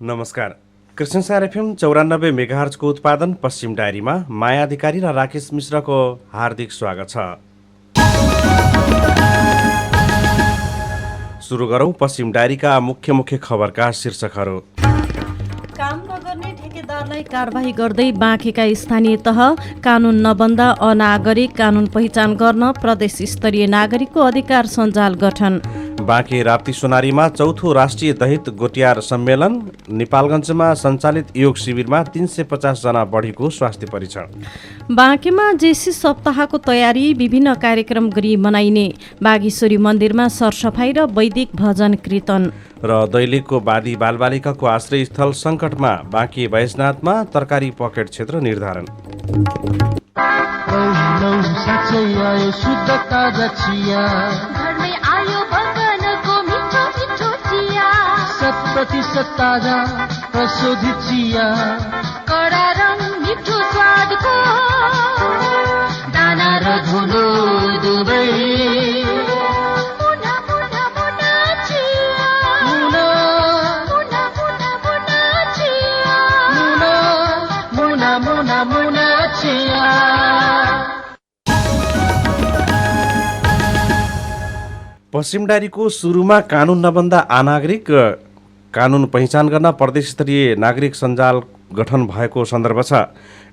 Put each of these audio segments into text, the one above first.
नमस्कार। कृष्णसार एफएम 94 मेगाहर्जको उत्पादन पश्चिम डायरीमा माया अधिकारी र राकेश मिश्रको हार्दिक स्वागत छ। सुरु गरौं पश्चिम डायरीका मुख्य खबरका शीर्षकहरू। काम नगर्ने ठेकेदारलाई कारबाही गर्दै बाँकेका स्थानीय तह, कानुन नबन्दा अनागरिक कानुन पहिचान गर्न प्रदेश स्तरीय नागरिकको अधिकार सञ्जाल गठन। बाँके राप्ती सोनारीमा चौथो राष्ट्रिय दहित गोटियार सम्मेलन। नेपालगञ्जमा सञ्चालित योग शिविरमा 350 जना बढीको स्वास्थ्य परीक्षण। बाँकेमा जेसी सप्ताहको तयारी, विभिन्न कार्यक्रम गरी मनाइने। बागेश्वरी मन्दिरमा सरसफाई र वैदिक भजन कीर्तन। र दैलेखको बादी बालबालिकाको आश्रय स्थल सङ्कटमा, बाँके बैजनाथमा तरकारी पकेट क्षेत्र निर्धारण। प्रतिशत ताजा प्रशोधित चिया, कडा रङ मिठो स्वादको, दाना र धुलो दुबै, मुना मुना मुना चिया, मुना मुना मुना मुना चिया, मुना मुना मुना मुना चिया। पश्चिम डायरीको सुरुमा कानुन नबन्दा अनागरिक कानुन पहिचान गर्न प्रदेश स्तरीय नागरिक सञ्जाल गठन भएको सन्दर्भ छ।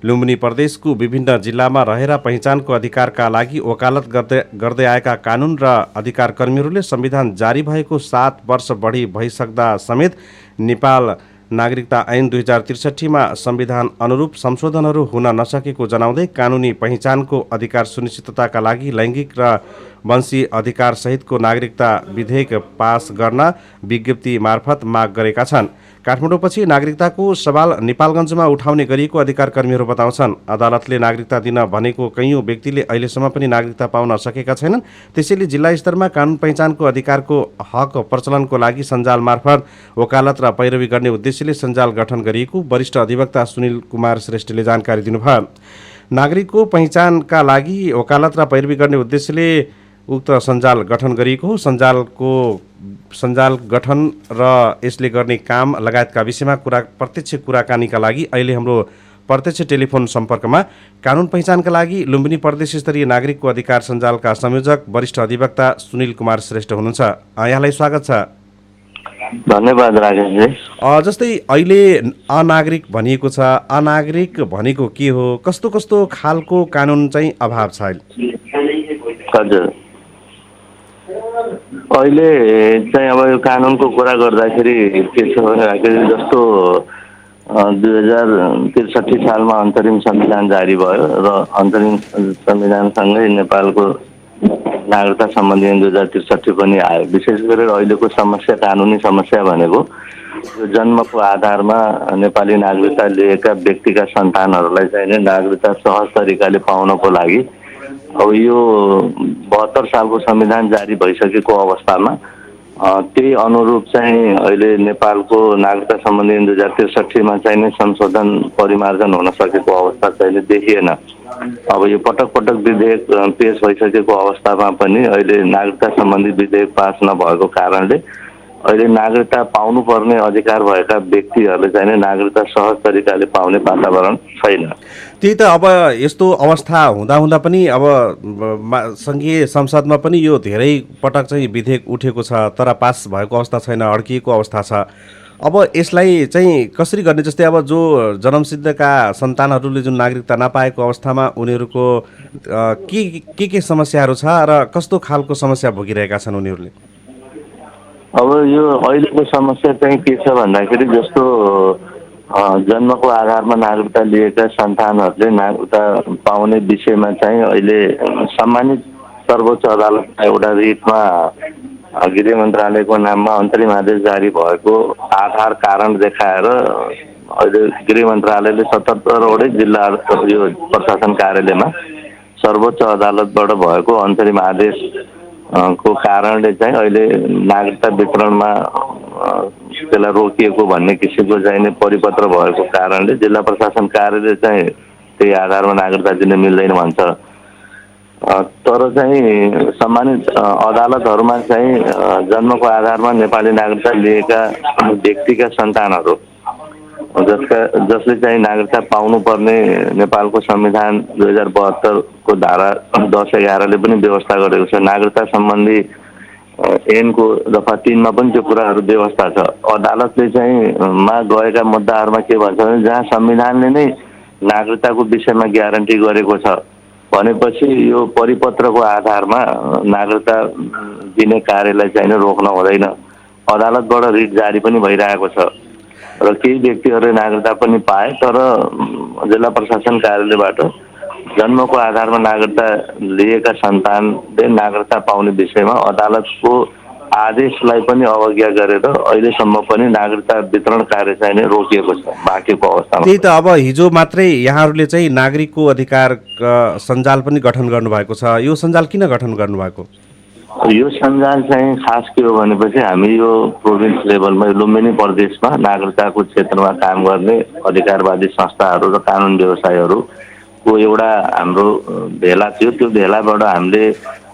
लुम्बिनी प्रदेशको विभिन्न जिल्लामा रहेर पहिचानको अधिकारका लागि वकालत गर्दै आएका कानुन र अधिकार कर्मीहरूले संविधान जारी भएको 7 वर्ष बढी भइसक्दा समेत नेपाल नागरिकता ऐन 2063मा संविधान अनुरूप संशोधनहरू हुन नसकेको जनाउँदै कानुनी पहिचानको अधिकार सुनिश्चितताका लागि लैङ्गिक र वंशी अधिकार सहितको नागरिकता विधेयक पास गर्न विज्ञप्ति मार्फत माग गरेका छन्। काठमाडौँपछि नागरिकताको सवाल नेपालगञ्जमा उठाउने गरिएको अधिकार कर्मीहरू बताउँछन्। अदालतले नागरिकता दिन भनेको कैयौँ व्यक्तिले अहिलेसम्म पनि नागरिकता पाउन सकेका छैनन्। त्यसैले जिल्ला स्तरमा कानुन पहिचानको अधिकारको हक प्रचलनको लागि सञ्जाल मार्फत वकालत र पैरवी गर्ने उद्देश्यले सञ्जाल गठन गरिएको वरिष्ठ अधिवक्ता सुनिल कुमार श्रेष्ठले जानकारी दिनुभयो। नागरिकको पहिचानका लागि वकालत र पैरवी गर्ने उद्देश्यले उक्त सञ्जाल गठन गरिएको हो। सञ्जाल गठन र यसले गर्ने काम लगायतका विषयमा प्रत्यक्ष कुराकानीका लागि अहिले हाम्रो प्रत्यक्ष टेलिफोन सम्पर्कमा कानुन पहिचानका लागि लुम्बिनी प्रदेश स्तरीय नागरिकको अधिकार सञ्जालका संयोजक वरिष्ठ अधिवक्ता सुनिल कुमार श्रेष्ठ हुनुहुन्छ। यहाँलाई स्वागत छ। धन्यवाद राजेशजी। जस्तै अहिले अनागरिक भनिएको छ, अनागरिक भनेको के हो, कस्तो कस्तो खालको कानुन चाहिँ अभाव छ? हजुर, अहिले चाहिँ अब यो कानुनको कुरा गर्दाखेरि के छ भने जस्तो 2063 सालमा अन्तरिम संविधान जारी भयो र अन्तरिम संविधानसँगै नेपालको नागरिकता सम्बन्धी ऐन 2063 पनि आयो। विशेष गरेर अहिलेको समस्या, कानुनी समस्या भनेको यो जन्मको आधारमा नेपाली नागरिकता लिएका व्यक्तिका सन्तानहरूलाई चाहिँ नागरिकता सहज तरिकाले पाउनको लागि अब यो 72 सालको संविधान जारी भइसकेको अवस्थामा त्यही अनुरूप चाहिँ अहिले नेपालको नागरिकता सम्बन्धी 2063मा चाहिँ संशोधन परिमार्जन हुन सकेको अवस्था चाहिँ देखिएन। अब यो पटक पटक विधेयक पेश भइसकेको अवस्थामा पनि अहिले नागरिकता सम्बन्धी विधेयक पास नभएको कारणले अहिले नागरिकता पाउनुपर्ने अधिकार भएका व्यक्तिहरूले चाहिँ नागरिकता सहज तरिकाले पाउने वातावरण छैन। त्यही त अब यस्तो अवस्था हुँदा पनि अब सङ्घीय संसदमा पनि यो धेरै पटक चाहिँ विधेयक उठेको छ, तर पास भएको अवस्था छैन, अड्किएको अवस्था छ। अब यसलाई चाहिँ कसरी गर्ने? जस्तै अब जो जन्मसिद्धका सन्तानहरूले जुन नागरिकता नपाएको अवस्थामा उनीहरूको के समस्याहरू छ र कस्तो खालको समस्या भोगिरहेका छन् उनीहरूले? अब यो अहिलेको समस्या चाहिँ के छ भन्दाखेरि जस्तो जन्मको आधारमा नागरिकता लिएका सन्तानहरूले नागरिकता पाउने विषयमा चाहिँ अहिले सम्मानित सर्वोच्च अदालतमा एउटा रिटमा गृह मन्त्रालयको नाममा अन्तरिम आदेश जारी भएको आधार कारण देखाएर अहिले गृह मन्त्रालयले 77वटै जिल्ला यो प्रशासन कार्यालयमा सर्वोच्च अदालतबाट भएको अन्तरिम आदेश को कारणले चाहिँ अहिले नागरिकता वितरणमा त्यसलाई रोकिएको भन्ने किसिमको चाहिँ परिपत्र भएको कारणले जिल्ला प्रशासन कार्यालय चाहिँ त्यही आधारमा नागरिकता दिन मिल्दैन भन्छ। तर चाहिँ सम्मानित अदालतहरूमा चाहिँ जन्मको आधारमा नेपाली नागरिकता लिएका व्यक्तिका सन्तानहरू जसले चाहिँ नागरिकता पाउनुपर्ने नेपालको संविधान 2072 को धारा 10-11 पनि व्यवस्था गरेको छ। नागरिकता सम्बन्धी ऐनको दफा 3 मा पनि त्यो कुराहरू व्यवस्था छ। अदालतले चाहिँ मा गएका मुद्दाहरूमा के भन्छ भने जहाँ संविधानले नै नागरिकताको विषयमा ग्यारेन्टी गरेको छ भनेपछि यो परिपत्रको आधारमा नागरिकता दिने कार्यलाई चाहिँ रोक्न हुँदैन। अदालतबाट रिट जारी पनि भइरहेको छ र केही व्यक्तिहरूले नागरिकता पनि पाए, तर जिल्ला प्रशासन कार्यालयबाट जन्मको आधारमा नागरिकता लिएका सन्तानले नागरिकता पाउने विषयमा अदालतको आदेशलाई पनि अवज्ञा गरेर अहिलेसम्म पनि नागरिकता वितरण कार्य चाहिँ नै रोकिएको छ बाँकीको अवस्थामा। त्यही त अब हिजो मात्रै यहाँहरूले चाहिँ नागरिकको अधिकार सञ्जाल पनि गठन गर्नुभएको छ। यो सञ्जाल किन गठन गर्नुभएको? यो सञ्जाल चाहिँ खास के हो भनेपछि हामी यो प्रोभिन्स लेभलमा लुम्बिनी प्रदेशमा नागरिकताको क्षेत्रमा काम गर्ने अधिकारवादी संस्थाहरू र कानुन व्यवसायीहरूको एउटा हाम्रो भेला थियो। त्यो भेलाबाट हामीले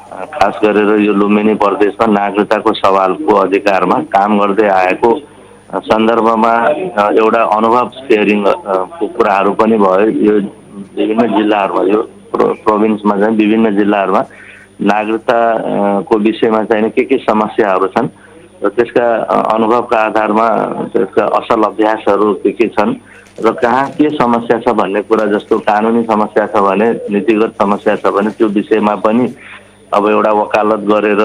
खास गरेर यो लुम्बिनी प्रदेशमा नागरिकताको सवालको अधिकारमा काम गर्दै आएको सन्दर्भमा एउटा अनुभव सेयरिङको कुराहरू पनि भयो। यो विभिन्न जिल्लाहरूमा, यो प्रोभिन्समा चाहिँ विभिन्न जिल्लाहरूमा नागरिकताको विषयमा चाहिँ के समस्याहरू छन् र त्यसका अनुभवका आधारमा त्यसका असल अभ्यासहरू के छन् र कहाँ के समस्या छ भन्ने कुरा, जस्तो कानुनी समस्या छ भने, नीतिगत समस्या छ भने त्यो विषयमा पनि अब एउटा वकालत गरेर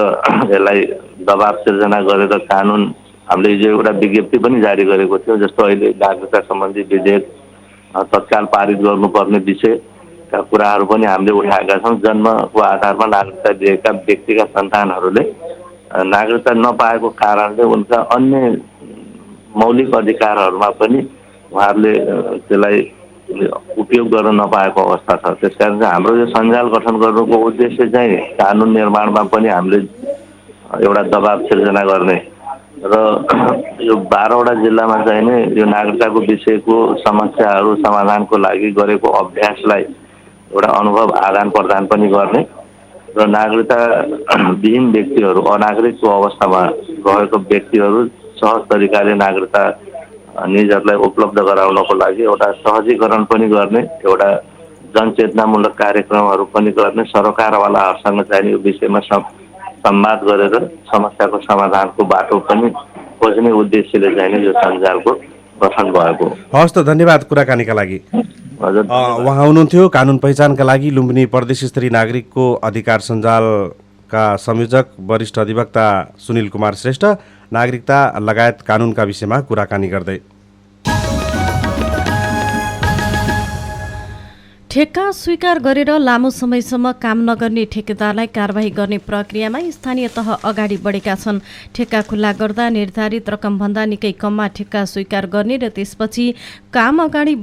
यसलाई दबाब सिर्जना गरेर कानुन हामीले हिजो एउटा विज्ञप्ति पनि जारी गरेको थियो। जस्तो अहिले नागरिकता सम्बन्धी विधेयक तत्काल पारित गर्नुपर्ने विषयका कुराहरू पनि हामीले उठाएका छौँ। जन्मको आधारमा नागरिकता दिएका व्यक्तिका सन्तानहरूले नागरिकता नपाएको कारणले उनका अन्य मौलिक अधिकारहरूमा पनि उहाँहरूले त्यसलाई उपयोग गर्न नपाएको अवस्था छ। त्यसकारण चाहिँ हाम्रो यो सञ्जाल गठन गर्नुको उद्देश्य चाहिँ कानुन निर्माणमा पनि हामीले एउटा दबाब सिर्जना गर्ने र यो 12वटा जिल्लामा चाहिँ नै यो नागरिकताको विषयको समस्याहरू समाधानको लागि गरेको अभ्यासलाई एउटा अनुभव आदान प्रदान पनि गर्ने र नागरिकता विहीन व्यक्तिहरू, अनागरिकको अवस्थामा रहेको व्यक्तिहरू सहज तरिकाले नागरिकता निजहरूलाई उपलब्ध गराउनको लागि एउटा सहजीकरण पनि गर्ने, एउटा जनचेतनामूलक कार्यक्रमहरू पनि गर्ने, सरकारवालाहरूसँग चाहिँ यो विषयमा संवाद गरेर समस्याको समाधानको बाटो पनि खोज्ने उद्देश्यले चाहिँ यो सञ्जालको गठन भएको। हस् त, धन्यवाद कुराकानीका लागि। उहाँ हुनुहुन्थ्यो कानुन पहिचानका लागि लुम्बिनी प्रदेश स्तरीय नागरिकको अधिकार सञ्जालका संयोजक वरिष्ठ अधिवक्ता सुनिल कुमार श्रेष्ठ, नागरिकता लगायत कानुनका विषयमा कुराकानी गर्दै। ठेक्का स्वीकार गरेर लामो समयसम्म काम नगर्ने ठेकेदारलाई कारबाही गर्ने प्रक्रियामा स्थानीय तह अगाडि बढेका छन्। ठेक्का खुल्ला गर्दा निर्धारित रकमभन्दा निकै कममा ठेक्का स्वीकार गर्ने र त्यसपछि काम अगाडि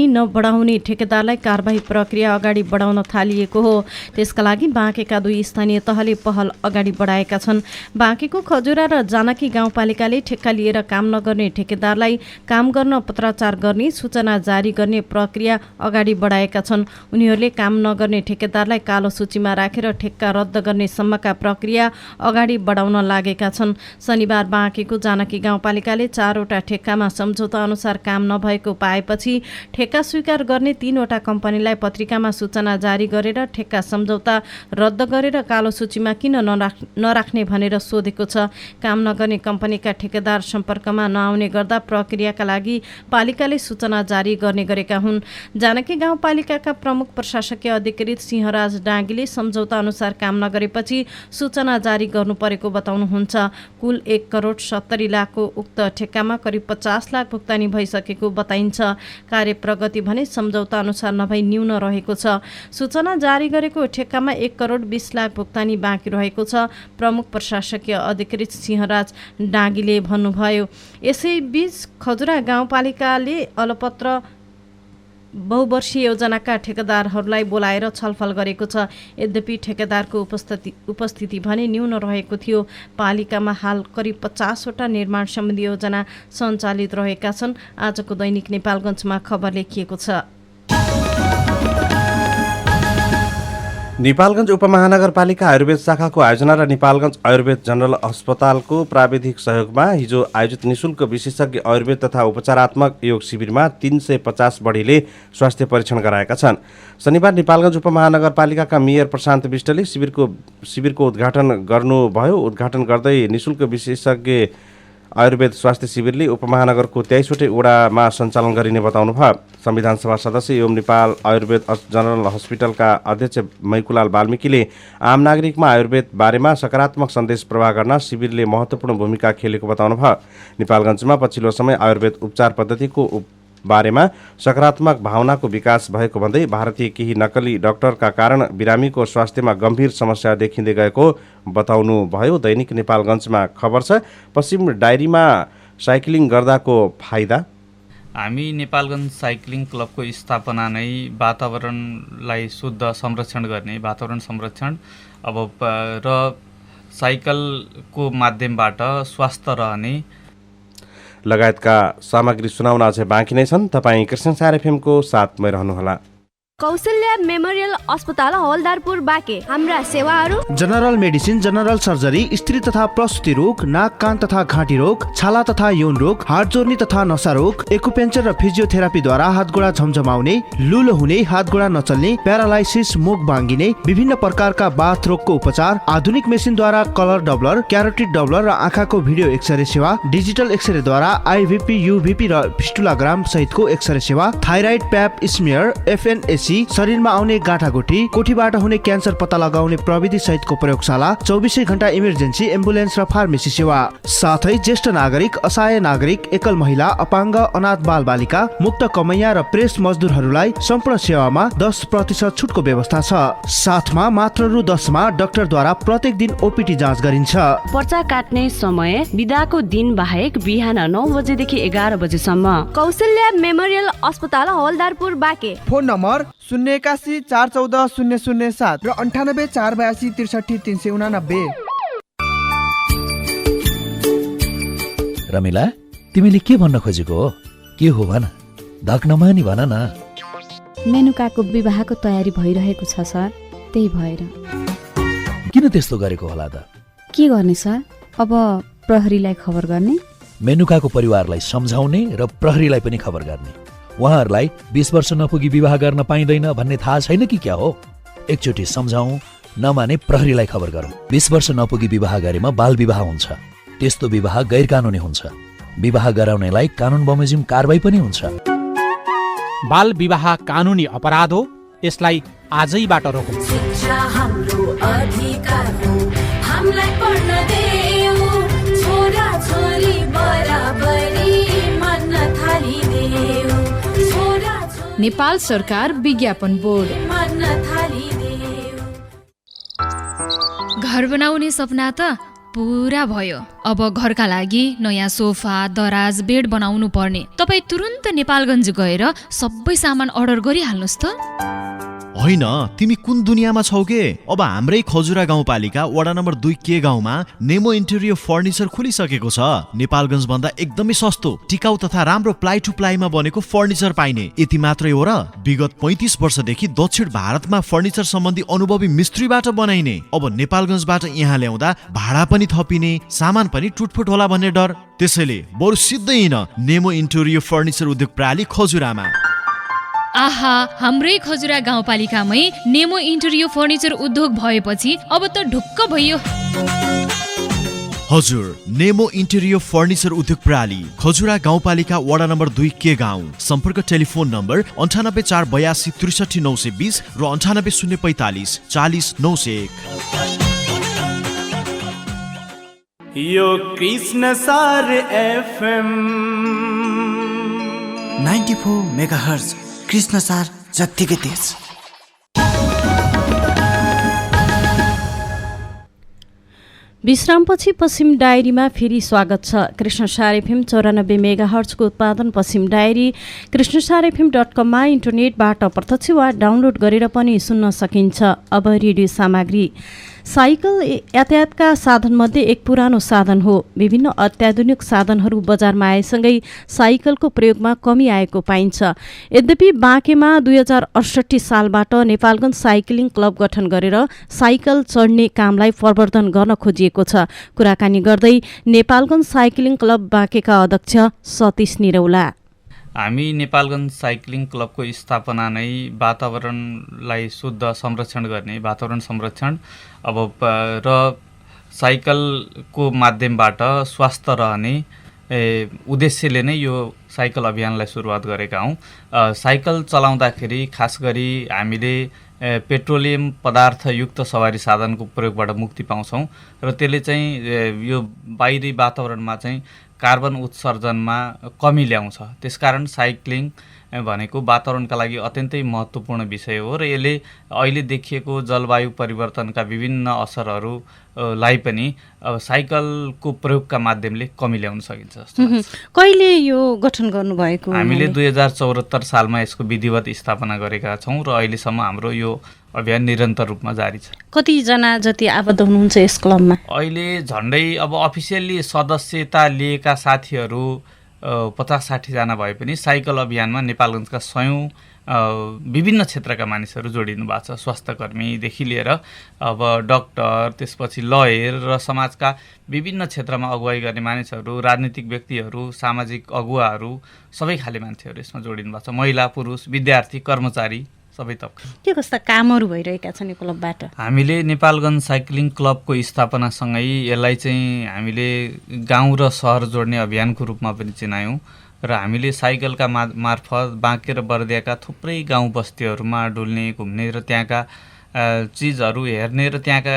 नबढाउने ठेकेदारलाई कारबाही प्रक्रिया अगाडि बढाउन थालिएको हो। त्यसका लागि बाँकेका 2 स्थानीय तहले पहल अगाडि बढाएका छन्। बाँकेको खजुरा र जानकी गाउँपालिकाले ठेक्का लिएर काम नगर्ने ठेकेदारलाई काम गर्न पत्राचार गर्ने सूचना जारी गर्ने प्रक्रिया अगाडि बढाएका छन्। उनीहरूले काम नगर्ने ठेकेदारलाई कालो सूचीमा राखेर ठेक्का रद्द गर्ने सम्मका प्रक्रिया अगाडि बढाउन लागेका छन्। शनिबार बाँकेको जानकी गाउँपालिकाले 4वटा ठेक्कामा सम्झौता अनुसार काम नभएको पाएपछि ठेक्का स्वीकार गर्ने 3वटा कम्पनीलाई पत्रिकामा सूचना जारी गरेर ठेक्का सम्झौता रद्द गरेर कालो सूचीमा किन नराख्ने भनेर सोधेको छ। काम नगर्ने कम्पनीका ठेकेदार सम्पर्कमा नआउने गर्दा प्रक्रियाका लागि पालिकाले सूचना जारी गर्ने गरेका हुन्। जानकी गाउँपालिका प्रमुख प्रशासकीय अधिकृत सिंहराज डाँगीले सम्झौता अनुसार काम नगरेपछि सूचना जारी गर्नु परेको बताउनुहुन्छ। कुल 1 करोड 70 लाखको उक्त ठेक्कामा करिब 50 लाख भुक्तानी भइसकेको बताइन्छ। कार्य प्रगति भने सम्झौता अनुसार नभई न्यून रहेको छ। सूचना जारी गरेको ठेक्कामा 1 करोड 20 लाख भुक्तानी बाँकी रहेको छ। प्रमुख प्रशासकीय अधिकृत सिंहराज डाँगीले भन्नुभयो। यसैबीच खजुरा गाउँपालिकाले अलपत्र बहुवर्षीय योजनाका ठेकेदारहरूलाई बोलाएर छलफल गरेको छ। यद्यपि ठेकेदारको उपस्थिति भने न्यून रहेको थियो। पालिकामा हाल करिब 50वटा निर्माण सम्बन्धी योजना सञ्चालित रहेका छन्। आजको दैनिक नेपालगञ्जमा खबर लेखिएको छ। नेपालगञ्ज उपमहानगरपालिका आयुर्वेद शाखाको आयोजना र नेपालगञ्ज आयुर्वेद जनरल अस्पतालको प्राविधिक सहयोगमा हिजो आयोजित निशुल्क विशेषज्ञ आयुर्वेद तथा उपचारात्मक योग शिविरमा 350 बढीले स्वास्थ्य परीक्षण गराएका छन्। शनिबार नेपालगञ्ज उपमहानगरपालिकाका मेयर प्रशान्त विष्टले शिविरको उद्घाटन गर्नुभयो। उद्घाटन गर्दै निशुल्क विशेषज्ञ आयुर्वेद स्वास्थ्य शिविरले उपमहानगरको 23वटै वडामा सञ्चालन गरिने बताउनुभयो। संविधान सभा सदस्य एवं नेपाल आयुर्वेद जनरल हस्पिटलका अध्यक्ष मैकुलाल वाल्मीकिले आम नागरिकमा आयुर्वेद बारेमा सकारात्मक सन्देश प्रवाह गर्न शिविरले महत्त्वपूर्ण भूमिका खेलेको बताउनुभयो। नेपालगञ्जमा पछिल्लो समय आयुर्वेद उपचार पद्धतिको बारेमा सकारात्मक भावनाको विकास भएको भन्दै भारतीय केही नक्कली डाक्टरका कारण बिरामीको स्वास्थ्यमा गम्भीर समस्या देखिँदै गएको बताउनुभयो। दैनिक नेपालगञ्जमा खबर छ, पश्चिम डायरीमा साइक्लिङ गर्दाको फाइदा। हामी नेपालगञ्ज साइक्लिङ क्लबको स्थापना नै वातावरणलाई शुद्ध संरक्षण गर्ने, वातावरण संरक्षण र साइकलको माध्यमबाट स्वस्थ रहने लगायतका सामग्री सुनाउन अझै बाँकी नै छन्। तपाईँ कृष्णसार एफएमको साथमै रहनुहोला। कौशल्या मेमोरियल अस्पताल हवलदारपुर बाँके। हाम्रा सेवाहरू: जनरल मेडिसिन, जनरल सर्जरी, स्त्री तथा प्रसुति रोग, नाक कान तथा घाँटी रोग, छाला तथा यौन रोग, हाड जोर्नी तथा नसा रोग, एक्युपेन्चर र फिजियोथेरापीद्वारा हातगोडा झमझमाउने, लुलो हुने, हातगोडा नचल्ने, प्यारालाइसिस, मुख बाङ्गिने, विभिन्न प्रकारका बाथ रोगको उपचार, आधुनिक मेसिनद्वारा कलर डबलर, क्यारोटिड डबलर र आँखाको भिडियो एक्सरे सेवा, डिजिटल एक्सरेद्वारा आइभिपी, युभिपी र फिस्टुलाग्राम सहितको एक्सरे सेवा, थाइराइड प्याप स्मियर, एफएनएसी, शरीरमा आउने गाँठागुठी, कोठीबाट हुने क्यान्सर पत्ता लगाउने प्रविधि सहितको प्रयोगशाला, 24 घण्टा इमर्जेन्सी एम्बुलेन्स र फार्मेसी सेवा, साथै ज्येष्ठ नागरिक, असहाय नागरिक, एकल महिला, अपाङ्ग, अनाथ बाल बालिका, मुक्त कमैया र प्रेस मजदुरहरूलाई सम्पूर्ण सेवामा 10% छुटको व्यवस्था छ। साथमा मात्र रु 10 मा डाक्टरद्वारा प्रत्येक दिन ओपीटी जाँच गरिन्छ। पर्चा काट्ने समय बिदाको दिन बाहेक बिहान 9 बजेदेखि 11 बजेसम्म। कौशल्या मेमोरियल अस्पताल हवलदारपुर बाँके। फोन नम्बर 081 414 007 र 98 482 63 389। रमिला, तिमीले के भन्न खोजेको हो? के हो भन, धक नमानी भन न। मेनुकाको विवाहको तयारी भइरहेको छ सर, त्यही भएर। किन त्यस्तो गरेको होला त? के गर्ने सर, अब प्रहरीलाई खबर गर्ने, मेनुकाको परिवारलाई सम्झाउने र प्रहरीलाई पनि खबर गर्ने। उहाँहरूलाई 20 वर्ष नपुगी विवाह गर्न पाइँदैन भन्ने थाहा छैन कि क्या हो? एकचोटि सम्झाउँ, नमाने प्रहरीलाई खबर गरौँ। 20 वर्ष नपुगी विवाह गरेमा बाल विवाह हुन्छ। त्यस्तो विवाह गैर कानुनी हुन्छ। विवाह गराउनेलाई कानुन बमोजिम कारबाही पनि हुन्छ। बाल विवाह कानुनी अपराध हो, यसलाई आजैबाट रोकौँ। शिक्षा हाम्रो अधिकार हो, हामीलाई पढ्न देऊ, छोरा छोरी बराबरी मान्न थालिदेऊ। नेपाल सरकार विज्ञापन बोर्ड। घर बनाउने सपना त पूरा भयो। अब घरका लागि नयाँ सोफा, दराज, बेड बनाउनु पर्ने। तपाईँ तुरुन्त नेपालगञ्ज गएर सबै सामान अर्डर गरिहाल्नुहोस् त। होइन, तिमी कुन दुनियाँमा छौ के? अब हाम्रै खजुरा गाउँपालिका वडा नम्बर 2 के गाउँमा नेमो इन्टेरियर फर्निचर खुलिसकेको छ। नेपालगञ्ज भन्दा एकदमै सस्तो, टिकाउ तथा राम्रो प्लाई टु प्लाईमा बनेको फर्निचर पाइने। यति मात्रै हो र विगत 35 वर्षदेखि दक्षिण भारतमा फर्निचर सम्बन्धी अनुभवी मिस्त्रीबाट बनाइने। अब नेपालगञ्जबाट यहाँ ल्याउँदा भाडा पनि थपिने, सामान पनि टुटफुट होला भन्ने डर। त्यसैले बरु सिधै हिँड नेमो इन्टेरियर फर्निचर उद्योग प्रणाली खजुरामा। आहा, हाम्रै खजुरा गाउँपालिकामै नेमो इन्टेरियर फर्निचर उद्योग भएपछि अब त ढुक्क भयो। हजुर, नेमो इन्टेरियर फर्निचर उद्योग प्रणाली खजुरा गाउँपालिका वडा नम्बर 2 के गाउँ। सम्पर्क टेलिफोन नम्बर 98 482 63 920 र 98 045 40 901। यो कृष्णसार एफएम 94 मेगाहर्ज, कृष्णसार जत्तिकै तेज। विश्रामपछि पश्चिम डायरीमा फेरि स्वागत छ। कृष्णसार एफएम 94 मेगाहर्जको उत्पादन पश्चिम डायरी कृष्णसारएफएम.com मा इन्टरनेटबाट प्रत्यक्ष वा डाउनलोड गरेर पनि सुन्न सकिन्छ। अब रेडियो सामग्री साइकल यातायातका साधनमध्ये एक पुरानो साधन हो। विभिन्न अत्याधुनिक साधनहरू बजारमा आएसँगै साइकलको प्रयोगमा कमी आएको पाइन्छ। यद्यपि बाँकेमा 2068 सालबाट नेपालगञ्ज साइक्लिङ क्लब गठन गरेर साइकल चढ्ने कामलाई प्रवर्धन गर्न खोजिएको छ। कुराकानी गर्दै नेपालगञ्ज साइक्लिङ क्लब बाँकेका अध्यक्ष सतीश निरौला। हामी नेपालगञ्ज साइक्लिङ क्लबको स्थापना नै वातावरणलाई शुद्ध संरक्षण गर्ने, वातावरण संरक्षण र साइकलको माध्यमबाट स्वस्थ रहने उद्देश्यले नै यो साइकल अभियानलाई सुरुवात गरेका हौँ। साइकल चलाउँदाखेरि खास गरी हामीले पेट्रोलियम पदार्थयुक्त सवारी साधनको प्रयोगबाट मुक्ति पाउँछौँ र त्यसले चाहिँ यो बाहिरी वातावरणमा चाहिँ कार्बन उत्सर्जनमा कमी ल्याउँछ। त्यसकारण साइक्लिङ भनेको वातावरणका लागि अत्यन्तै महत्त्वपूर्ण विषय हो र यसले अहिले देखिएको जलवायु परिवर्तनका विभिन्न असरहरूलाई पनि साइकलको प्रयोगका माध्यमले कमी ल्याउन सकिन्छ जस्तो लाग्छ। कहिले यो गठन गर्नुभएको? हामीले 2074 सालमा यसको विधिवत स्थापना गरेका छौँ र अहिलेसम्म हाम्रो यो अभियान निरन्तर रूपमा जारी छ। कतिजना जति आबद्ध हुनुहुन्छ यस क्लबमा? अहिले झन्डै अब अफिसियल्ली सदस्यता लिएका साथीहरू 50-60 जना भए पनि साइकल अभियानमा नेपालगञ्जका 100 विभिन्न क्षेत्रका मानिसहरू जोडिनु भएको छ। स्वास्थ्यकर्मीदेखि लिएर अब डाक्टर, त्यसपछि लयर र समाजका विभिन्न क्षेत्रमा अगुवाई गर्ने मानिसहरू, राजनीतिक व्यक्तिहरू, सामाजिक अगुवाहरू, सबै खाले मान्छेहरू यसमा जोडिनु भएको छ। महिला, पुरुष, विद्यार्थी, कर्मचारी सबै तबका। के कस्ता कामहरू भइरहेका छन् यो क्लबबाट? हामीले नेपालगञ्ज साइक्लिङ क्लबको स्थापनासँगै यसलाई चाहिँ हामीले गाउँ र सहर जोड्ने अभियानको रूपमा पनि चिनायौँ र हामीले साइकलका मार्फत बाँके र बर्दियाका थुप्रै गाउँ बस्तीहरूमा डुल्ने, घुम्ने र त्यहाँका चिजहरू हेर्ने र त्यहाँका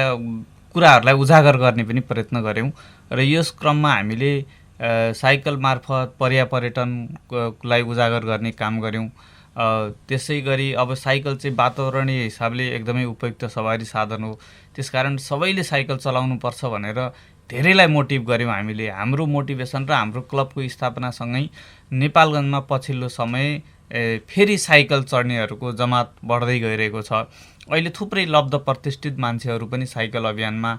कुराहरूलाई उजागर गर्ने पनि प्रयत्न गऱ्यौँ र यस क्रममा हामीले साइकल मार्फत पर्यटनलाई उजागर गर्ने काम गऱ्यौँ। त्यसै गरी अब साइकल चाहिँ वातावरणीय हिसाबले एकदमै उपयुक्त सवारी साधन हो। त्यसकारण सबैले साइकल चलाउनुपर्छ भनेर धेरैलाई मोटिभ गऱ्यौँ हामीले। हाम्रो मोटिभेसन र हाम्रो क्लबको स्थापनासँगै नेपालगञ्जमा पछिल्लो समय फेरि साइकल चढ्नेहरूको जमात बढ्दै गइरहेको छ। अहिले थुप्रै लब्ध प्रतिष्ठित मान्छेहरू पनि साइकल अभियानमा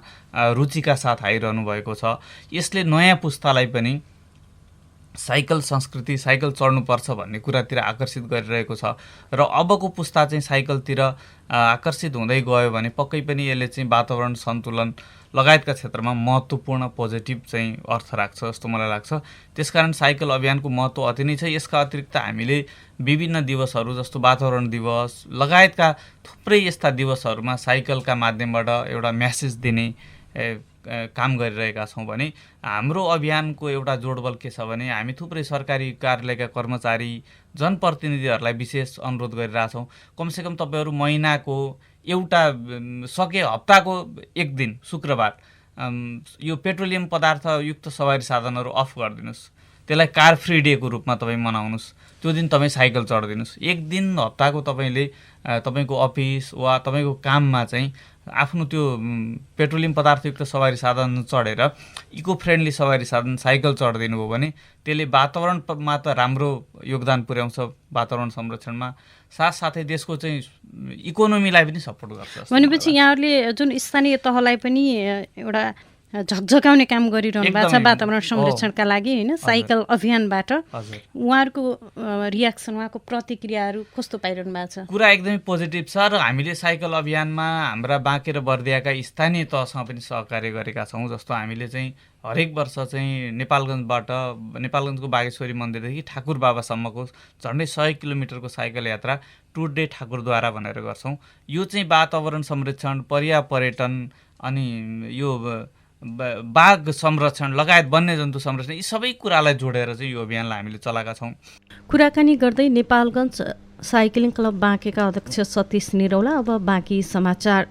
रुचिका साथ आइरहनु भएको छ। यसले नयाँ पुस्तालाई पनि साइकल संस्कृति, साइकल चढ्नुपर्छ भन्ने कुरातिर आकर्षित गरिरहेको छ र अबको पुस्ता चाहिँ साइकलतिर आकर्षित हुँदै गयो भने पक्कै पनि यसले चाहिँ वातावरण सन्तुलन लगायतका क्षेत्रमा महत्त्वपूर्ण पोजिटिभ चाहिँ अर्थ राख्छ जस्तो मलाई लाग्छ। त्यसकारण साइकल अभियानको महत्त्व अति नै छ। यसका अतिरिक्त हामीले विभिन्न दिवसहरू जस्तो वातावरण दिवस लगायतका थुप्रै यस्ता दिवसहरूमा साइकलका माध्यमबाट एउटा म्यासेज दिने काम गरिरहेका छौँ भने हाम्रो अभियानको एउटा जोडबल के छ भने हामी थुप्रै सरकारी कार्यालयका कर्मचारी, जनप्रतिनिधिहरूलाई विशेष अनुरोध गरिरहेछौँ। कमसेकम तपाईँहरू महिनाको एउटा हप्ताको एक दिन शुक्रबार यो पेट्रोलियम पदार्थयुक्त सवारी साधनहरू अफ गरिदिनुहोस्। त्यसलाई कार फ्री डेको रूपमा तपाईँ मनाउनुहोस्। त्यो दिन तपाईँ साइकल चढिदिनुहोस्। एक दिन हप्ताको तपाईँले तपाईँको अफिस वा तपाईँको काममा चाहिँ आफ्नो त्यो पेट्रोलियम पदार्थयुक्त सवारी साधन चढेर इको फ्रेन्डली सवारी साधन साइकल चढिदिनु भयो भने त्यसले वातावरणमा त राम्रो योगदान पुर्याउँछ वातावरण संरक्षणमा, साथसाथै देशको चाहिँ इकोनोमीलाई पनि सपोर्ट गर्छ। भनेपछि यहाँहरूले जुन स्थानीय तहलाई पनि एउटा झकझकाउने काम गरिरहनु भएको छ वातावरण संरक्षणका लागि होइन, साइकल अभियानबाट उहाँहरूको रियाक्सन, उहाँको प्रतिक्रियाहरू कस्तो पाइरहनु भएको छ? कुरा एकदमै पोजिटिभ छ र हामीले साइकल अभियानमा हाम्रा बाँके र बर्दियाका स्थानीय तहसँग पनि सहकार्य गरेका छौँ। जस्तो हामीले चाहिँ हरेक वर्ष चाहिँ नेपालगञ्जको बागेश्वरी मन्दिरदेखि ठाकुर बाबासम्मको झन्डै 100 किलोमिटरको साइकल यात्रा टुर डे ठाकुरद्वारा भनेर गर्छौँ। यो चाहिँ वातावरण संरक्षण, पर्यटन अनि यो बाघ संरक्षण लगायत वन्यजन्तु संरक्षण यी सबै कुरालाई जोडेर चाहिँ यो अभियानलाई हामीले चलाएका छौँ। कुराकानी गर्दै नेपालगञ्ज साइक्लिङ क्लब बाँकेका अध्यक्ष सतीश निरौला। अब बाँकी समाचार।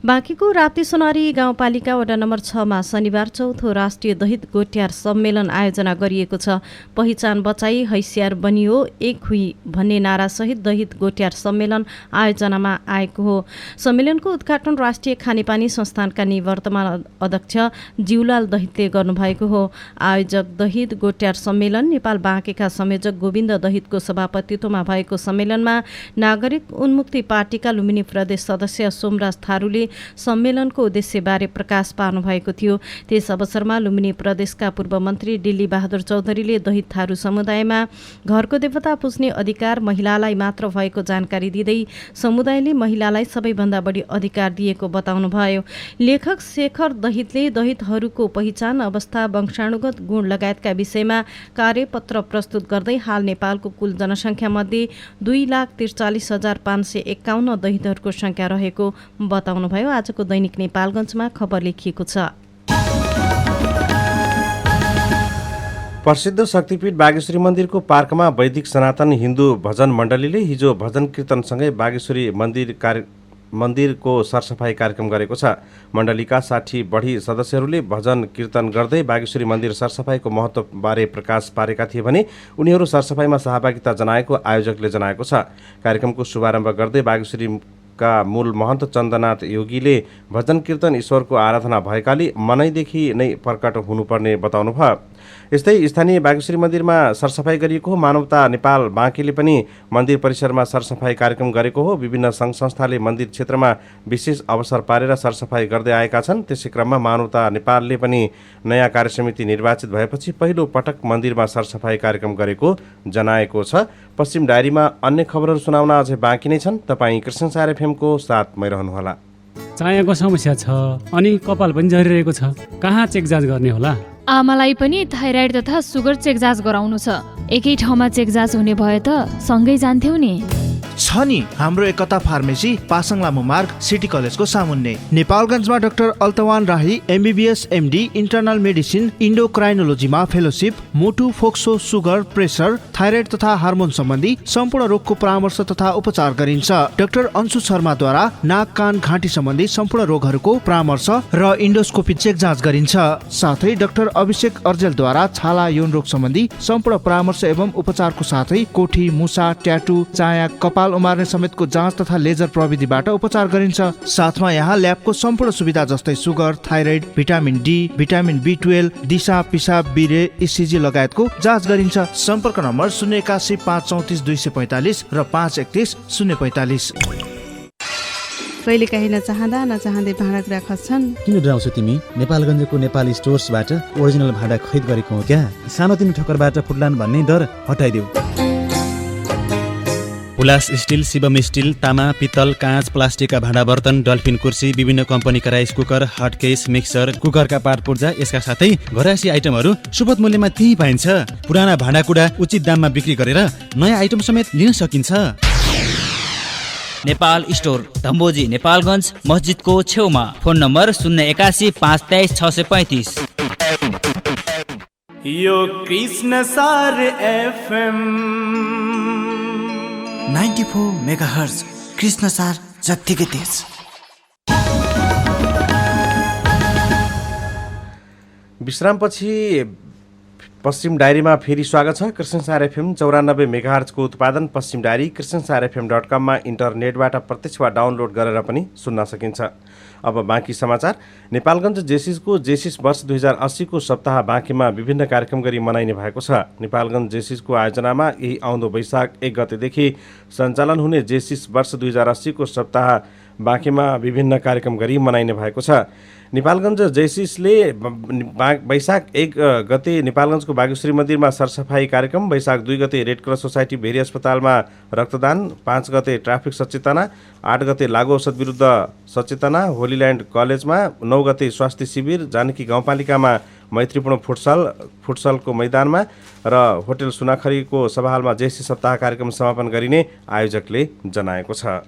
बाँकीको राप्ती सोनारी गाउँपालिका वडा नम्बर 6 मा शनिबार 4थो राष्ट्रिय दहित गोट्यार सम्मेलन आयोजना गरिएको छ। पहिचान बचाई हैसियार बनियो एक हुई भन्ने नारासहित दहित गोट्यार सम्मेलन आयोजनामा आएको हो। सम्मेलनको उद्घाटन राष्ट्रिय खानेपानी संस्थानका निवर्तमान अध्यक्ष जिउलाल दहितले गर्नुभएको हो। आयोजक दहित गोट्यार सम्मेलन नेपाल बाँकेका संयोजक गोविन्द दहितको सभापतित्वमा भएको सम्मेलन सम्मेलनमा नागरिक उन्मुक्ति पार्टीका लुम्बिनी प्रदेश सदस्य सोमराज थारूले सम्मेलनको उद्देश्यबारे प्रकाश पार्नुभएको थियो। त्यस अवसरमा लुम्बिनी प्रदेशका पूर्व मन्त्री डिल्ली बहादुर चौधरीले दहित थारू समुदायमा घरको देवता पुज्ने अधिकार महिलालाई मात्र भएको जानकारी दिँदै समुदायले महिलालाई सबैभन्दा बढी अधिकार दिएको बताउनुभयो। लेखक शेखर दहितले दहितहरूको पहिचान, अवस्था, वंशाणुगत गुण लगायतका विषयमा कार्यपत्र प्रस्तुत गर्दै हाल नेपालको कुल जनसङ्ख्यामध्ये 2,43,551 दहितहरूको सङ्ख्या रहेको बताउनुभयो। आजको दैनिक नेपालगञ्जमा खबर लेखिएको छ। प्रसिद्ध शक्तिपीठ बागेश्वरी मन्दिरको पार्कमा वैदिक सनातन हिन्दू भजन मण्डलीले हिजो भजन कीर्तनसँगै बागेश्वरी मन्दिरको सरसफाई कार्यक्रम गरेको छ। मण्डलीका 60 बढी सदस्यहरूले भजन कीर्तन गर्दै बागेश्वरी मन्दिर सरसफाईको महत्त्वबारे प्रकाश पारेका थिए भने उनीहरू सरसफाईमा सहभागिता जनाएको आयोजकले जनाएको छ। कार्यक्रमको शुभारम्भ गर्दै बागेश्वरीका मूल महन्त चन्द्रनाथ योगीले भजन कीर्तन ईश्वरको आराधना भएकाले मनैदेखि नै प्रकट हुनुपर्ने बताउनुभयो। यस्तै स्थानीय बागेश्वरी मन्दिरमा सरसफाई गरिएको हो। मानवता नेपाल बाँकेले पनि मन्दिर परिसरमा सरसफाई कार्यक्रम गरेको हो। विभिन्न सङ्घ संस्थाले मन्दिर क्षेत्रमा विशेष अवसर पारेर सरसफाई गर्दै आएका छन्। त्यसै क्रममा मानवता नेपालले पनि नयाँ कार्यसमिति निर्वाचित भएपछि पहिलो पटक मन्दिरमा सरसफाई कार्यक्रम गरेको जनाएको छ। पश्चिम डायरीमा अन्य खबरहरू सुनाउन अझै बाँकी नै छन्। तपाईँ कृष्णसार एफएमको साथमै रहनुहोला। चायाको समस्या छ अनि कपाल पनि झरिरहेको छ, कहाँ चेक जाँच गर्ने होला? आमालाई पनि थाइराइड तथा सुगर चेक जाँच गराउनु छ। एकै ठाउँमा चेक जाँच हुने भए त सँगै जान्थ्यौ नि। छ नि हाम्रो एकता फार्मेसी पासाङ लामो मार्ग सिटी कलेजको सामुन्ने। नेपालगञ्जमा doctor Altwan Rahi MBBS MD internal medicine इन्डोक्राइनोलोजीमा फेलोशिप, मुटु, फोक्सो, सुगर, प्रेसर, थाइराइड तथा हार्मोन सम्बन्धी सम्पूर्ण रोगको परामर्श तथा उपचार गरिन्छ। डाक्टर अंशु शर्माद्वारा नाक, कान, घाँटी सम्बन्धी सम्पूर्ण रोगहरूको परामर्श र इन्डोस्कोपी चेक जाँच गरिन्छ। साथै डाक्टर अभिषेक अर्जेलद्वारा छाला, यौन रोग सम्बन्धी सम्पूर्ण परामर्श एवं उपचारको साथै कोठी, मुसा, ट्याटु, चाया, कपाल उमार्ने समेतको जाँच तथा लेजर प्रविधिबाट उपचार गरिन्छ। साथमा यहाँ ल्याबको सम्पूर्ण सुविधा जस्तै sugar, thyroid, vitamin D, vitamin B12, दिशा, पिसाब, बिरे, इसिजी लगायतको जाँच गरिन्छ। सम्पर्क नम्बर 081 534 245 र 531 045। कहिलेकाहीँ नचाहँदा नचाहँदै भाँडाकुँडा खस्छन्। किन डराउँछौ तिमी? नेपालगञ्जको नेपाली स्टोर्सबाट ओरिजिनल भाँडा खरिद गरेको हो क्या। सानोतिनो ठोकरबाट फुट्लान् भन्ने डर हटाइदेऊ। पुलास स्टिल, शिवम स्टिल, तामा, पित्तल, काँच, प्लास्टिकका भाँडा बर्तन, डल्फिन कुर्सी, विभिन्न कम्पनीका rice cooker, hot case, mixer, कुकरका पार्ट पूर्जा, यसका साथै घरायसी आइटमहरू सुपथ मूल्यमा त्यही पाइन्छ। पुराना भाँडाकुँडा उचित दाममा बिक्री गरेर नयाँ आइटम समेत लिन सकिन्छ। नेपाल स्टोर, धम्बोजी, नेपालगञ्ज मस्जिदको छेउमा। Phone number 081 523 635। यो कृष्णसार एफएम 94 मेगाहर्ज कृष्णसार जत्तिकै तेज। विश्रामपछि पश्चिम डायरीमा फेरि स्वागत छ। कृष्णसार एफएम 94 मेगाहर्जको उत्पादन पश्चिम डायरी कृष्णसारfm.com मा इन्टरनेटबाट प्रत्यक्ष वा डाउनलोड गरेर पनि सुन्न सकिन्छ। अब बाँकी समाचार। नेपालगञ्ज जेसिसको जेसिस वर्ष 2080 को सप्ताह बाँकीमा विभिन्न कार्यक्रम गरी मनाइने भएको छ। नेपालगञ्ज जेसिसको आयोजनामा यही आउँदो वैशाख 1 गतेदेखि सञ्चालन हुने जेसिस वर्ष 2080 को सप्ताह बाँकीमा विभिन्न कार्यक्रम गरी मनाइने भएको छ। नेपालगञ्ज जेसिसले वैशाख 1 गते नेपालगञ्जको बागेश्वरी मन्दिरमा सरसफाई कार्यक्रम, वैशाख 2 गते रेड क्रस सोसाइटी भेरी अस्पतालमा रक्तदान, 5 गते ट्राफिक सचेतना, 8 गते लागु औषध विरुद्ध सचेतना, होलील्यान्ड कलेजमा, 9 गते स्वास्थ्य शिविर, जानकी गाउँपालिकामा मैत्रीपूर्ण फुटसलको मैदानमा र होटल सुनाखरीको सभाहालमा जेसी सप्ताह कार्यक्रम समापन गरिने आयोजकले जनाएको छ।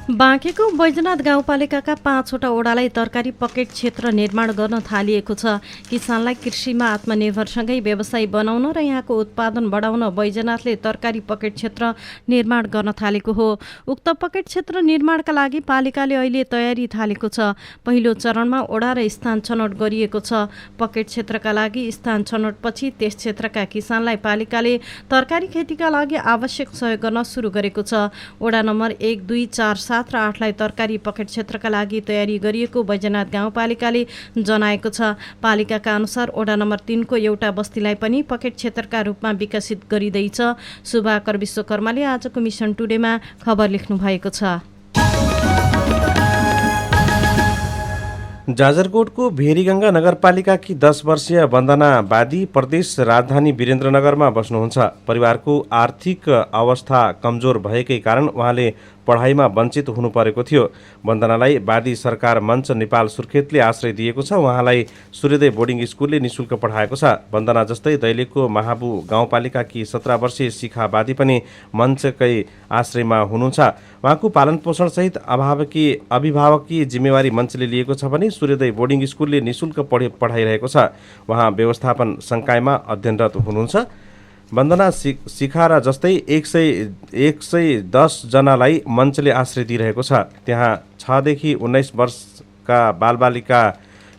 बाँकेको बैजनाथ गाउँपालिकाका 5वटा ओडालाई तरकारी पकेट क्षेत्र निर्माण गर्न थालिएको छ। किसानलाई कृषिमा आत्मनिर्भरसँगै व्यवसाय बनाउन र यहाँको उत्पादन बढाउन बैजनाथले तरकारी पकेट क्षेत्र निर्माण गर्न थालेको हो। उक्त पकेट क्षेत्र निर्माणका लागि पालिकाले अहिले तयारी थालेको छ। पहिलो चरणमा ओडा र स्थान छनौट गरिएको छ। पकेट क्षेत्रका लागि स्थान छनौटपछि त्यस क्षेत्रका किसानलाई पालिकाले तरकारी खेतीका लागि आवश्यक सहयोग गर्न सुरु गरेको छ। ओडा नम्बर 1, 2, 4, 7 भात र आठलाई तरकारी पकेट क्षेत्रका लागि तयारी गरिएको बैजनाथ गाउँपालिकाले जनाएको छ। पालिकाका अनुसार वडा नम्बर 3 को एउटा बस्तीलाई पनि पकेट क्षेत्रका रूपमा विकसित गरिँदैछ। सुभाकर विश्वकर्माले आजको मिसन टुडेमा खबर लेख्नु भएको छ। जाजरकोटको भेरीगङ्गा नगरपालिकाकी 10 वर्षीय वन्दना बादी प्रदेश राजधानी वीरेन्द्रनगरमा बस्नुहुन्छ। परिवारको आर्थिक अवस्था कमजोर भएकै कारण उहाँले पढाइमा वञ्चित हुनु परेको थियो। वन्दनालाई वादी सरकार मञ्च नेपाल सुर्खेतले आश्रय दिएको छ। उहाँलाई सूर्योदय बोर्डिङ स्कुलले निशुल्क पढाएको छ। वन्दना जस्तै दैलेखको महाबु गाउँपालिकाकी 17 वर्षीय शिखा वादी पनि मञ्चकै आश्रयमा हुनुहुन्छ। उहाँको पालन पोषण सहित अभिभावकीय जिम्मेवारी मञ्चले लिएको छ भने सूर्योदय बोर्डिङ स्कुलले निशुल्क पढाइरहेको छ। उहाँ व्यवस्थापन संकायमा अध्ययनरत हुनुहुन्छ। वन्दना शिखा र जस्तै 110 जनालाई मञ्चले आश्रय दिइरहेको छ। त्यहाँ 6 देखि 19 वर्षका बालबालिका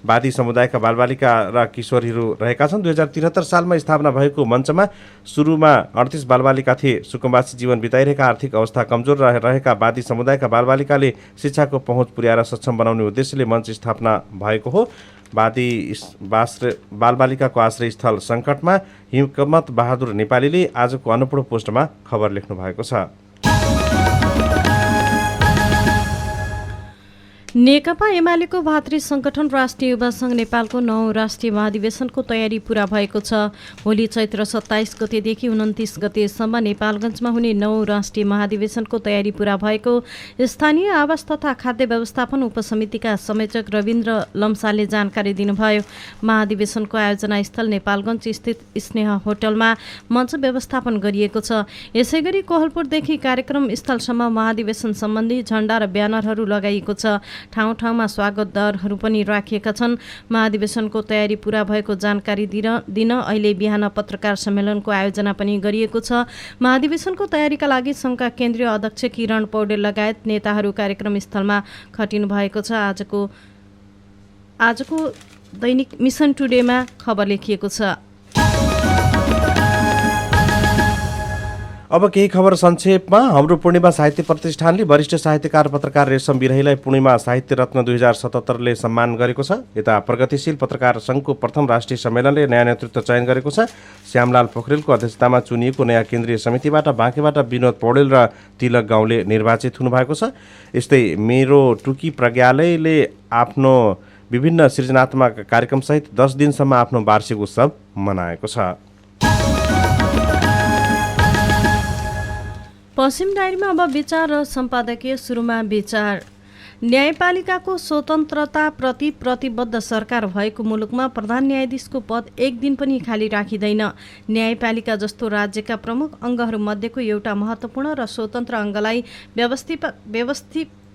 वादी समुदायका बालबालिका र किशोरीहरू रहेका छन्। 2073 सालमा स्थापना भएको मञ्चमा सुरुमा 38 बालबालिका थिए। सुकुम्बासी जीवन बिताइरहेका आर्थिक अवस्था कमजोर रहेका वादी समुदायका बालबालिकाले शिक्षाको पहुँच पुर्याएर सक्षम बनाउने उद्देश्यले मञ्च स्थापना भएको हो। वादी बालबालिकाको आश्रय स्थल सङ्कटमा हिमकमत बहादुर नेपालीले आजको अन्नपूर्ण पोस्टमा खबर लेख्नु भएको छ। नेकपा एमालेको भातृ संगठन राष्ट्रिय युवा संघ नेपालको 9औं राष्ट्रिय महाधिवेशनको तयारी पूरा भएको छ। भोलि चैत्र 27 गतेदेखि 29 गतेसम्म नेपालगञ्जमा हुने 9औं राष्ट्रिय महाधिवेशनको तयारी पूरा भएको स्थानीय आवास तथा खाद्य व्यवस्थापन उपसमितिका संयोजक रविन्द्र लम्सालले जानकारी दिनुभयो। महाधिवेशनको आयोजना स्थल नेपालगञ्ज स्थित स्नेह होटलमा मञ्च व्यवस्थापन गरिएको छ। यसैगरी कोहलपुरदेखि कार्यक्रम स्थलसम्म महाधिवेशन सम्बन्धी झण्डा र ब्यानरहरू लगाइएको छ। ठाउँ ठाउँमा स्वागत दरहरू पनि राखिएका छन्। महाधिवेशनको तयारी पूरा भएको जानकारी दिन अहिले बिहान पत्रकार सम्मेलनको आयोजना पनि गरिएको छ। महाधिवेशनको तयारीका लागि सङ्घका केन्द्रीय अध्यक्ष किरण पौडेल लगायत नेताहरू कार्यक्रम स्थलमा खटिनु भएको छ। आजको दैनिक मिसन टुडेमा खबर लेखिएको छ। अब केही खबर संक्षेपमा। हाम्रो पूर्णिमा साहित्य प्रतिष्ठानले वरिष्ठ साहित्यकार पत्रकार रेशम बिरहीलाई पूर्णिमा साहित्य रत्न 2077ले सम्मान गरेको छ। यता प्रगतिशील पत्रकार सङ्घको प्रथम राष्ट्रिय सम्मेलनले नयाँ नेतृत्व चयन गरेको छ। श्यामलाल पोखरेलको अध्यक्षतामा चुनिएको नयाँ केन्द्रीय समितिबाट बाँकेबाट विनोद पौडेल र तिलक गाउँले निर्वाचित हुनुभएको छ। यस्तै मेरो टुकी प्रज्ञालयले आफ्नो विभिन्न सृजनात्मक कार्यक्रमसहित 10 दिनसम्म आफ्नो वार्षिक उत्सव मनाएको छ। पश्चिम डायरीमा अब विचार र सम्पादकीय। सुरुमा विचार। न्यायपालिकाको स्वतन्त्रताप्रति प्रतिबद्ध सरकार भएको मुलुकमा प्रधान न्यायाधीशको पद एक दिन पनि खाली राखिँदैन। न्यायपालिका जस्तो राज्यका प्रमुख अङ्गहरूमध्येको एउटा महत्त्वपूर्ण र स्वतन्त्र अङ्गलाई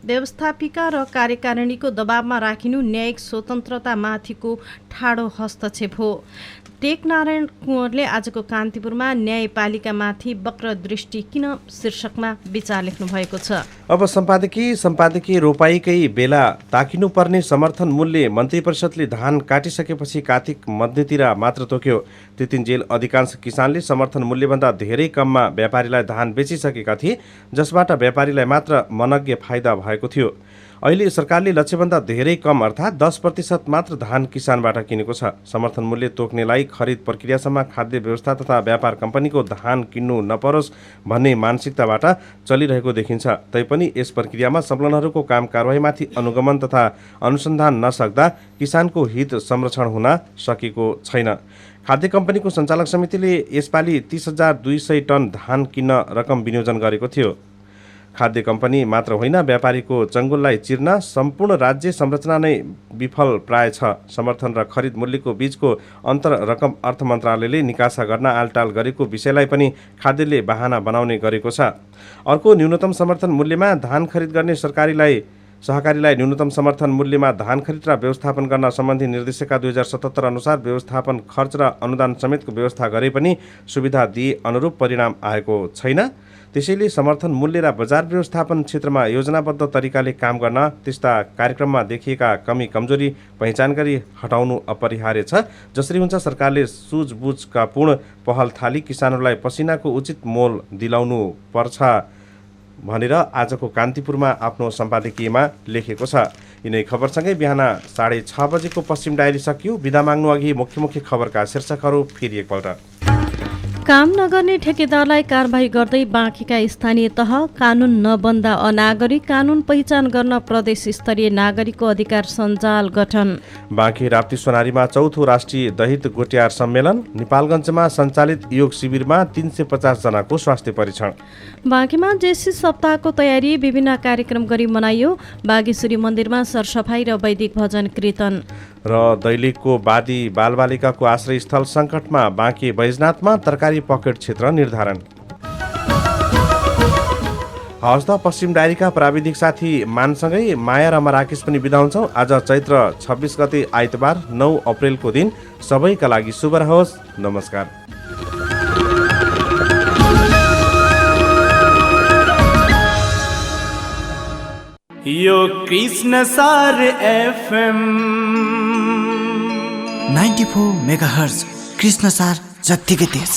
व्यवस्थापिका र कार्यकारिणीको दबावमा राखिनु न्यायिक स्वतन्त्रतामाथिको ठाडो हस्तक्षेप हो। टेकनारायण कुँवरले आजको कान्तिपुरमा न्यायपालिकामाथि वक्र दृष्टि किन शीर्षकमा विचार लेख्नु भएको छ। अब सम्पादकीय रोपाईकै बेला ताकिनुपर्ने समर्थन मूल्य मन्त्री परिषदले धान काटिसकेपछि कार्तिक मध्यतिर मात्र तोक्यो। त्यतिन्जेल अधिकांश किसानले समर्थन मूल्यभन्दा धेरै कममा व्यापारीलाई धान बेचिसकेका थिए, जसबाट व्यापारीलाई मात्र मनज्ञ फाइदा भएको थियो। अहिले सरकारले लक्ष्यभन्दा धेरै कम अर्थात् 10% मात्र धान किसानबाट किनेको छ। समर्थन मूल्य तोक्नेलाई खरिद प्रक्रियासम्म खाद्य व्यवस्था तथा व्यापार कम्पनीको धान किन्नु नपरोस् भन्ने मानसिकताबाट चलिरहेको देखिन्छ। तैपनि यस प्रक्रियामा संलग्नहरूको काम कारवाहीमाथि अनुगमन तथा अनुसन्धान नसक्दा किसानको हित संरक्षण हुन सकेको छैन। खाद्य कम्पनीको सञ्चालक समितिले यसपालि 30,200 टन धान किन्न रकम विनियोजन गरेको थियो। खाद्य कम्पनी मात्र होइन, व्यापारीको चङ्गुललाई चिर्न सम्पूर्ण राज्य संरचना नै विफल प्राय छ। समर्थन र खरिद मूल्यको बीचको अन्तर रकम अर्थ मन्त्रालयले निकासा गर्न आलटाल गरेको विषयलाई पनि खाद्यले बहाना बनाउने गरेको छ। अर्को, न्यूनतम समर्थन मूल्यमा धान खरिद गर्ने सहकारीलाई न्यूनतम समर्थन मूल्यमा धान खरिद र व्यवस्थापन गर्न सम्बन्धी निर्देशिका 2077 अनुसार व्यवस्थापन खर्च र अनुदान समेतको व्यवस्था गरे पनि सुविधा दिए अनुरूप परिणाम आएको छैन। त्यसैले समर्थन मूल्य र बजार व्यवस्थापन क्षेत्रमा योजनाबद्ध तरिकाले काम गर्न, त्यस्ता कार्यक्रममा देखिएका कमी कमजोरी पहिचान गरी हटाउनु अपरिहार्य छ। जसरी हुन्छ सरकारले सूझबुझका पूर्ण पहल थाली किसानहरूलाई पसिनाको उचित मोल दिलाउनु पर्छ भनेर आजको कान्तिपुरमा आफ्नो सम्पादकीयमा लेखेको छ। यिनै खबरसँगै बिहान 6:30 बजेको पश्चिम डायरी सकियो। बिदा माग्नु अघि मुख्य मुख्य खबरका शीर्षकहरू फेरि एकपल्ट। काम नगर्ने ठेकेदारलाई कारबाही गर्दै बाँकीका स्थानीय तह, कानुन नबन्दा अनागरिक, कानुन पहिचान गर्न प्रदेश स्तरीय नागरिकको अधिकार सञ्जाल गठन। बाँकी राप्ती सोनारीमा 4थो राष्ट्रिय दहित गोटियार सम्मेलन। नेपालगञ्जमा सञ्चालित योग शिविरमा 350 जनाको स्वास्थ्य परीक्षण। बाँकीमा जेसी सप्ताहको तयारी, विभिन्न कार्यक्रम गरी मनाइयो। बागेश्वरी मन्दिरमा सरसफाई र वैदिक भजन कीर्तन। र दैलेखको बादी बालबालिकाको आश्रयस्थल सङ्कटमा। बाँकी बैजनाथमा तरकारी पकेट क्षेत्र निर्धारण। हवस् त, पश्चिम डायरीका प्राविधिक साथी मानसँगै माया र म राकेश पनि बिदा हुन्छौँ। आज चैत्र 26 गते आइतबार 9 अप्रेलको दिन सबैका लागि शुभ रहोस्। नमस्कार। यो कृष्ण सार FM 94 मेगाहर्ज कृष्ण सार जत्तिकै तेज।